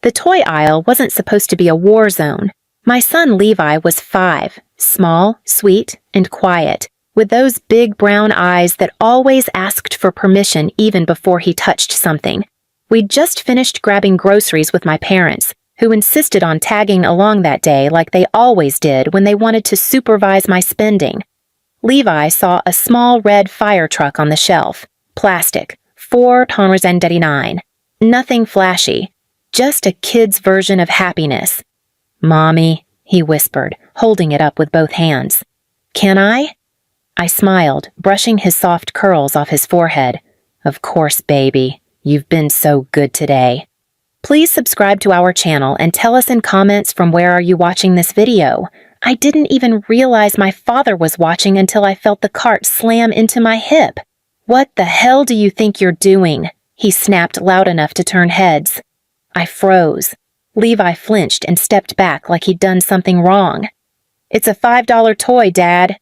The toy aisle wasn't supposed to be a war zone. My son Levi was 5, small, sweet, and quiet, with those big brown eyes that always asked for permission even before he touched something. We'd just finished grabbing groceries with my parents, who insisted on tagging along that day like they always did when they wanted to supervise my spending. Levi saw a small red fire truck on the shelf. Plastic, $4.99. Nothing flashy, just a kid's version of happiness. "Mommy," he whispered, holding it up with both hands. "Can I?" I smiled, brushing his soft curls off his forehead. "Of course, baby. You've been so good today." Please subscribe to our channel and tell us in comments from where are you watching this video. I didn't even realize my father was watching until I felt the cart slam into my hip. "What the hell do you think you're doing?" he snapped loud enough to turn heads. I froze. Levi flinched and stepped back like he'd done something wrong. "It's a $5 toy, Dad."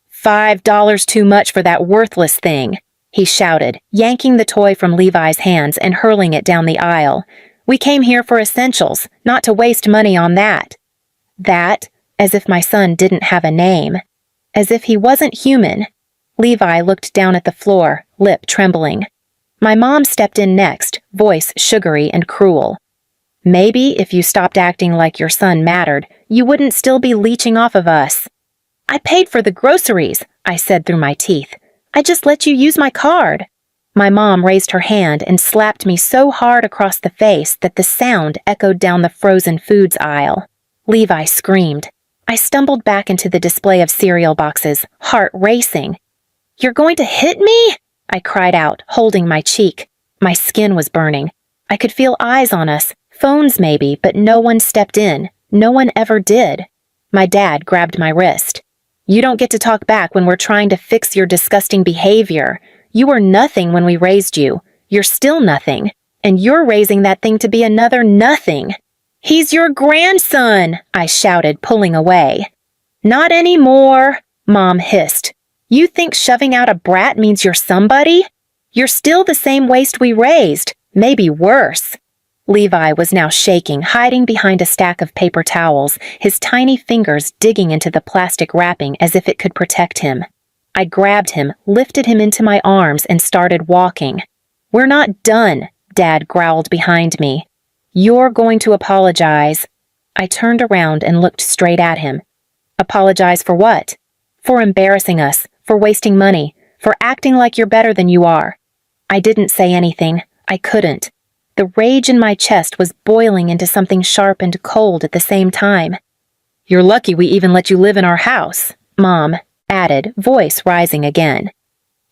$5 too much for that worthless thing, he shouted, yanking the toy from Levi's hands and hurling it down the aisle. "We came here for essentials, not to waste money on that." That, as if my son didn't have a name. As if he wasn't human. Levi looked down at the floor, lip trembling. My mom stepped in next, voice sugary and cruel. "Maybe if you stopped acting like your son mattered, you wouldn't still be leeching off of us." "I paid for the groceries," I said through my teeth. "I just let you use my card." My mom raised her hand and slapped me so hard across the face that the sound echoed down the frozen foods aisle. Levi screamed. I stumbled back into the display of cereal boxes, heart racing. "You're going to hit me?" I cried out, holding my cheek. My skin was burning. I could feel eyes on us, phones maybe, but no one stepped in. No one ever did. My dad grabbed my wrist. "You don't get to talk back when we're trying to fix your disgusting behavior. You were nothing when we raised you. You're still nothing. And you're raising that thing to be another nothing." "He's your grandson," I shouted, pulling away. "Not anymore," Mom hissed. "You think shoving out a brat means you're somebody? You're still the same waste we raised, maybe worse." Levi was now shaking, hiding behind a stack of paper towels, his tiny fingers digging into the plastic wrapping as if it could protect him. I grabbed him, lifted him into my arms, and started walking. "We're not done," Dad growled behind me. "You're going to apologize." I turned around and looked straight at him. "Apologize for what?" "For embarrassing us, for wasting money, for acting like you're better than you are." I didn't say anything. I couldn't. The rage in my chest was boiling into something sharp and cold at the same time. "You're lucky we even let you live in our house," Mom added, voice rising again.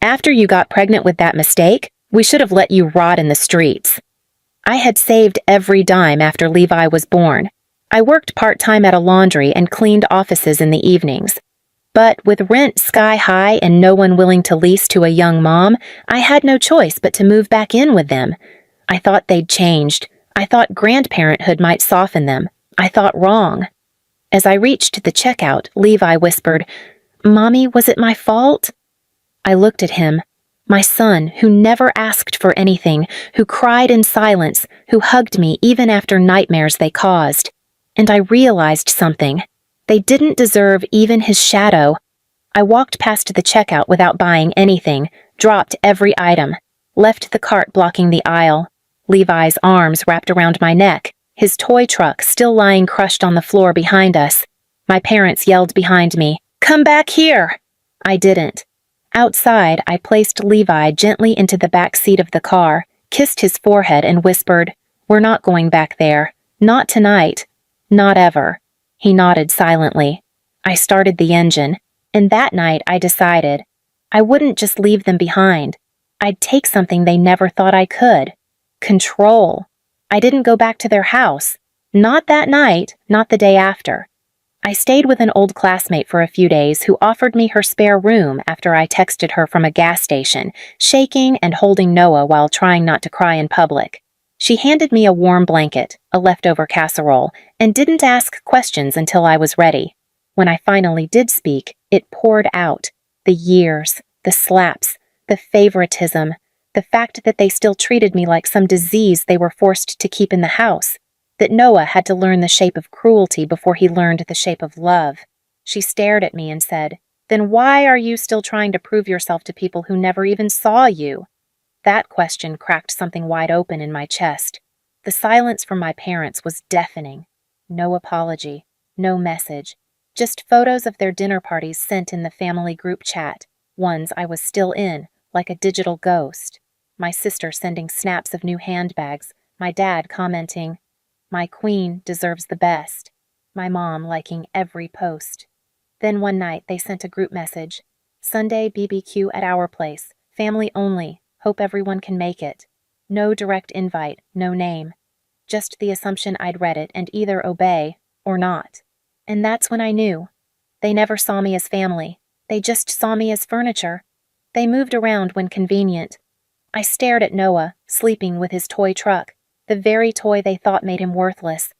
"After you got pregnant with that mistake, we should have let you rot in the streets." I had saved every dime after Levi was born. I worked part-time at a laundry and cleaned offices in the evenings. But with rent sky high and no one willing to lease to a young mom, I had no choice but to move back in with them. I thought they'd changed. I thought grandparenthood might soften them. I thought wrong. As I reached the checkout, Levi whispered, "Mommy, was it my fault?" I looked at him. My son, who never asked for anything, who cried in silence, who hugged me even after nightmares they caused. And I realized something. They didn't deserve even his shadow. I walked past the checkout without buying anything, dropped every item, left the cart blocking the aisle. Levi's arms wrapped around my neck, his toy truck still lying crushed on the floor behind us. My parents yelled behind me, "Come back here!" I didn't. Outside, I placed Levi gently into the back seat of the car, kissed his forehead and whispered, "We're not going back there. Not tonight. Not ever." He nodded silently. I started the engine, and that night I decided I wouldn't just leave them behind. I'd take something they never thought I could. Control. I didn't go back to their house. Not that night, not the day after. I stayed with an old classmate for a few days who offered me her spare room after I texted her from a gas station, shaking and holding Noah while trying not to cry in public. She handed me a warm blanket, a leftover casserole, and didn't ask questions until I was ready. When I finally did speak, it poured out. The years, the slaps, the favoritism, the fact that they still treated me like some disease they were forced to keep in the house. that Noah had to learn the shape of cruelty before he learned the shape of love. She stared at me and said, "Then why are you still trying to prove yourself to people who never even saw you?" That question cracked something wide open in my chest. The silence from my parents was deafening. No apology, no message, just photos of their dinner parties sent in the family group chat, ones I was still in, like a digital ghost. My sister sending snaps of new handbags, my dad commenting, "My queen deserves the best," my mom liking every post. Then one night they sent a group message, "Sunday BBQ at our place, family only, hope everyone can make it." No direct invite, no name. Just the assumption I'd read it and either obey or not. And that's when I knew. They never saw me as family. They just saw me as furniture. They moved around when convenient. I stared at Noah, sleeping with his toy truck, the very toy they thought made him worthless.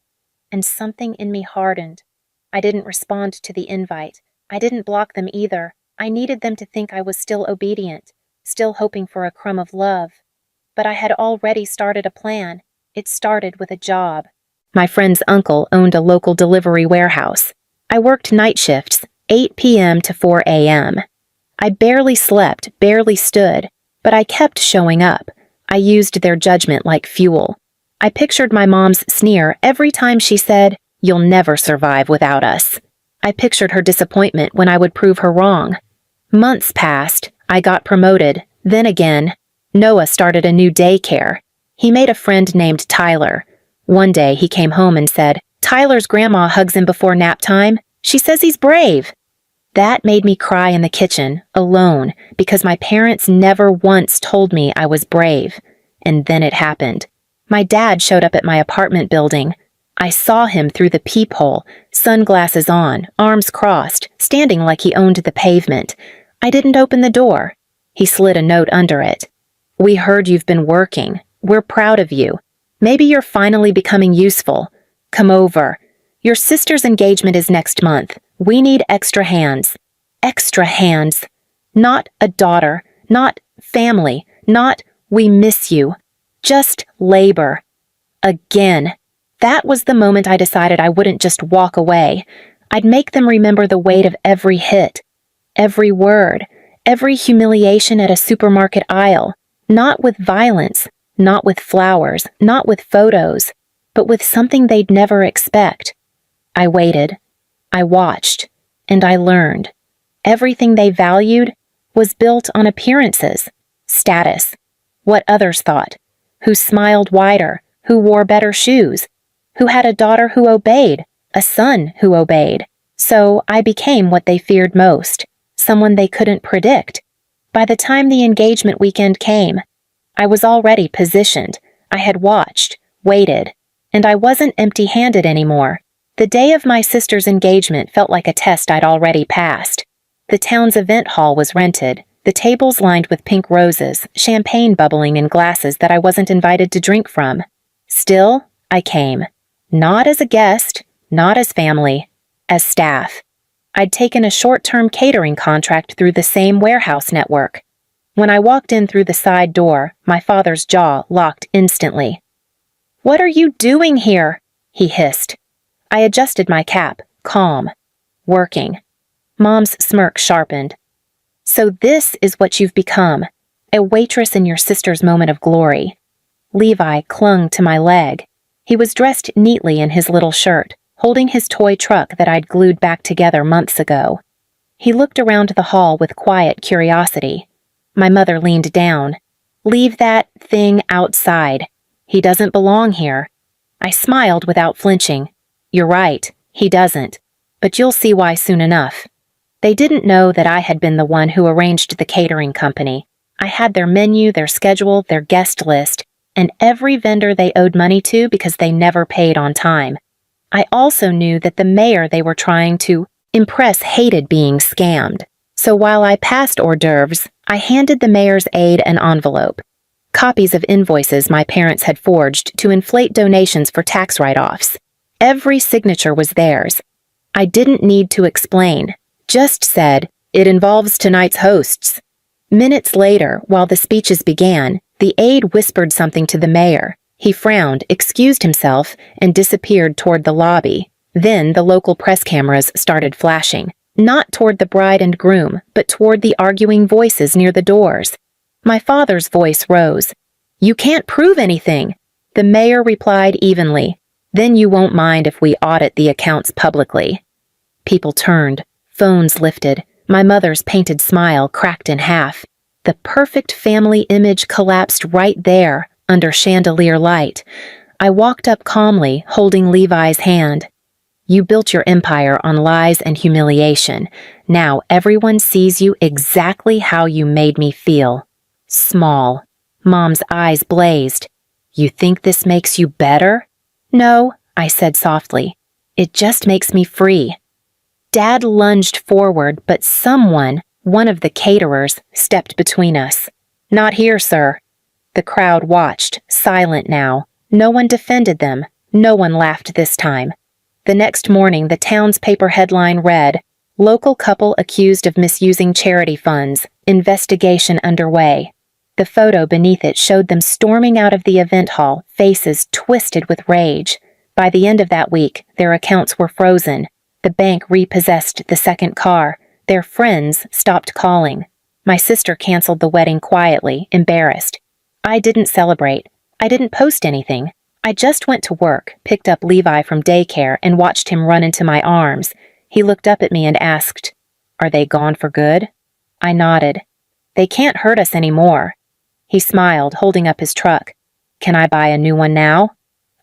And something in me hardened. I didn't respond to the invite. I didn't block them either. I needed them to think I was still obedient, still hoping for a crumb of love. But I had already started a plan. It started with a job. My friend's uncle owned a local delivery warehouse. I worked night shifts, 8 p.m. to 4 a.m. I barely slept, barely stood, but I kept showing up. I used their judgment like fuel. I pictured my mom's sneer every time she said, "You'll never survive without us." I pictured her disappointment when I would prove her wrong. Months passed. I got promoted. Then again, Noah started a new daycare. He made a friend named Tyler. One day he came home and said, "Tyler's grandma hugs him before nap time. She says he's brave." That made me cry in the kitchen, alone, because my parents never once told me I was brave. And then it happened. My dad showed up at my apartment building. I saw him through the peephole, sunglasses on, arms crossed, standing like he owned the pavement. I didn't open the door. He slid a note under it. "We heard you've been working. We're proud of you. Maybe you're finally becoming useful. Come over. Your sister's engagement is next month. We need extra hands." Extra hands. Not a daughter. Not family. Not "we miss you." Just labor. Again. That was the moment I decided I wouldn't just walk away. I'd make them remember the weight of every hit, every word, every humiliation at a supermarket aisle. Not with violence. Not with flowers, not with photos, but with something they'd never expect. I waited, I watched, and I learned. Everything they valued was built on appearances, status, what others thought, who smiled wider, who wore better shoes, who had a daughter who obeyed, a son who obeyed. So I became what they feared most, someone they couldn't predict. By the time the engagement weekend came, I was already positioned. I had watched, waited, and I wasn't empty-handed anymore. The day of my sister's engagement felt like a test I'd already passed. The town's event hall was rented, the tables lined with pink roses, champagne bubbling in glasses that I wasn't invited to drink from. Still, I came. Not as a guest, not as family, as staff. I'd taken a short-term catering contract through the same warehouse network. When I walked in through the side door, my father's jaw locked instantly. "What are you doing here?" he hissed. I adjusted my cap, calm. Working. Mom's smirk sharpened. "So this is what you've become, a waitress in your sister's moment of glory." Levi clung to my leg. He was dressed neatly in his little shirt, holding his toy truck that I'd glued back together months ago. He looked around the hall with quiet curiosity. My mother leaned down. "Leave that thing outside. He doesn't belong here." I smiled without flinching. "You're right, he doesn't. But you'll see why soon enough." They didn't know that I had been the one who arranged the catering company. I had their menu, their schedule, their guest list, and every vendor they owed money to because they never paid on time. I also knew that the mayor they were trying to impress hated being scammed. So while I passed hors d'oeuvres, I handed the mayor's aide an envelope. Copies of invoices my parents had forged to inflate donations for tax write-offs. Every signature was theirs. I didn't need to explain, just said, "It involves tonight's hosts." Minutes later, while the speeches began, the aide whispered something to the mayor. He frowned, excused himself, and disappeared toward the lobby. Then the local press cameras started flashing, not toward the bride and groom, but toward the arguing voices near the doors. My father's voice rose. "You can't prove anything." The mayor replied evenly. "Then you won't mind if we audit the accounts publicly." People turned, phones lifted. My mother's painted smile cracked in half. The perfect family image collapsed right there, under chandelier light. I walked up calmly, holding Levi's hand. "You built your empire on lies and humiliation. Now everyone sees you exactly how you made me feel. Small." Mom's eyes blazed. "You think this makes you better?" "No," I said softly. "It just makes me free." Dad lunged forward, but someone, one of the caterers, stepped between us. "Not here, sir." The crowd watched, silent now. No one defended them. No one laughed this time. The next morning, the town's paper headline read, "Local couple accused of misusing charity funds. Investigation underway." The photo beneath it showed them storming out of the event hall, faces twisted with rage. By the end of that week, their accounts were frozen. The bank repossessed the second car. Their friends stopped calling. My sister canceled the wedding quietly, embarrassed. I didn't celebrate. I didn't post anything. I just went to work, picked up Levi from daycare, and watched him run into my arms. He looked up at me and asked, "Are they gone for good?" I nodded. "They can't hurt us anymore." He smiled, holding up his truck. "Can I buy a new one now?"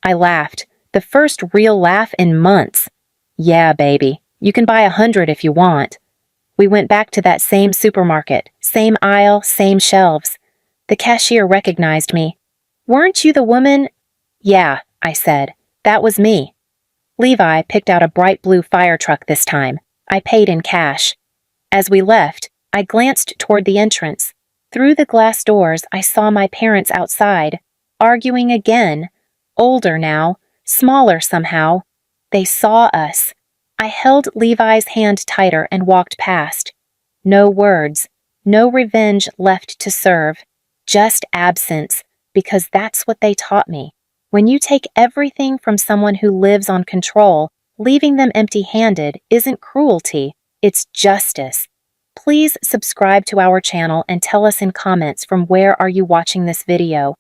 I laughed, the first real laugh in months. "Yeah, baby. You can buy 100 if you want." We went back to that same supermarket, same aisle, same shelves. The cashier recognized me. "Weren't you the woman—" "Yeah," I said. "That was me." Levi picked out a bright blue fire truck this time. I paid in cash. As we left, I glanced toward the entrance. Through the glass doors, I saw my parents outside, arguing again. Older now, smaller somehow. They saw us. I held Levi's hand tighter and walked past. No words, no revenge left to serve, just absence, because that's what they taught me. When you take everything from someone who lives on control, leaving them empty-handed isn't cruelty, it's justice. Please subscribe to our channel and tell us in comments from where are you watching this video.